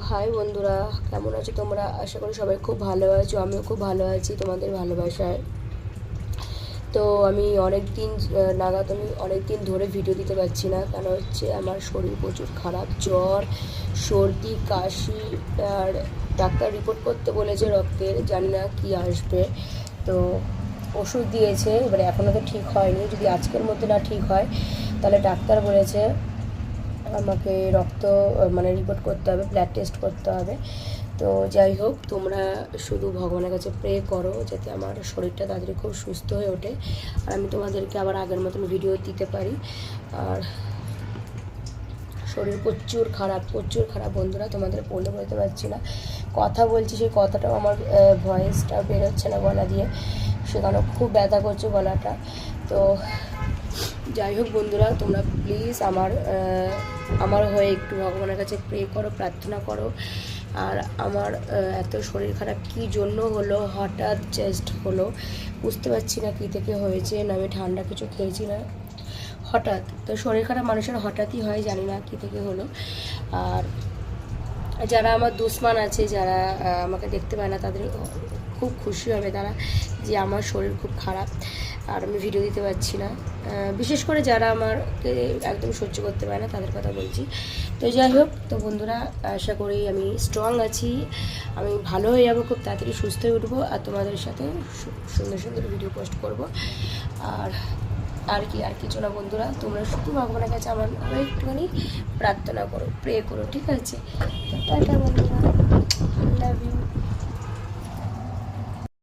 High বন্ধুরা, কেমন আছো তোমরা? আশা করি সবাই খুব ভালো আছো। আমিও খুব ভালো আছি তোমাদের ভালোবাসায়। তো আমি অনেক দিন নাগাদ আমি অনেক দিন ধরে ভিডিও দিতে পারছি না, কারণ হচ্ছে আমার শরীর প্রচুর খারাপ, জ্বর, সর্দি, কাশি। আর ডাক্তার রিপোর্ট করতে বলেছে রক্তের, জানি না কি আসবে। তো ওষুধ দিয়েছে, এবারে এখনও তো ঠিক হয়নি। যদি আজকের মধ্যে না ঠিক হয় তাহলে ডাক্তার বলেছে আমাকে রক্ত রিপোর্ট করতে হবে, ব্লাড টেস্ট করতে হবে। তো যাই হোক, তোমরা শুধু ভগবানের কাছে প্রে করো যাতে আমার শরীরটা তাড়াতাড়ি খুব সুস্থ হয়ে ওঠে আর আমি তোমাদেরকে আবার আগের মতন ভিডিও দিতে পারি। আর শরীর প্রচুর খারাপ বন্ধুরা, তোমাদের বলতে পারছি না। কথা বলছি, সেই কথাটাও আমার ভয়েসটা বেরোচ্ছে না গলা দিয়ে, সেখানেও খুব ব্যথা করছে গলাটা। তো যাই হোক বন্ধুরা, তোমরা প্লিজ আমার হয়ে একটু ভগবানের কাছে প্রে করো, প্রার্থনা করো। আর আমার এত শরীর খারাপ কী জন্য হলো, হঠাৎ জাস্ট হলো, বুঝতে পারছি না কী থেকে হয়েছে। না আমি ঠান্ডা কিছু খেয়েছি না, হঠাৎ। তো শরীর খারাপ মানুষের হঠাৎই হয়, জানি না কী থেকে হলো। আর যারা আমার দুশ্মন আছে, যারা আমাকে দেখতে পায় না, তাদের খুব খুশি হবে তারা যে আমার শরীর খুব খারাপ আর আমি ভিডিও দিতে পারছি না। বিশেষ করে যারা আমাকে একদম সহ্য করতে পারে না তাদের কথা বলছি। তো যাই হোক, তো বন্ধুরা, আশা করি আমি স্ট্রং আছি, আমি ভালো হয়ে যাবো, খুব তাড়াতাড়ি সুস্থ হয়ে উঠবো আর তোমাদের সাথে সুন্দর সুন্দর ভিডিও পোস্ট করব। আর কিছু না বন্ধুরা, তোমরা শুধু ভগবানের কাছে আমার একটুখানি প্রার্থনা করো, প্রে করো, ঠিক আছে? তো টাটা বন্ধুরা, লাভ ইউ।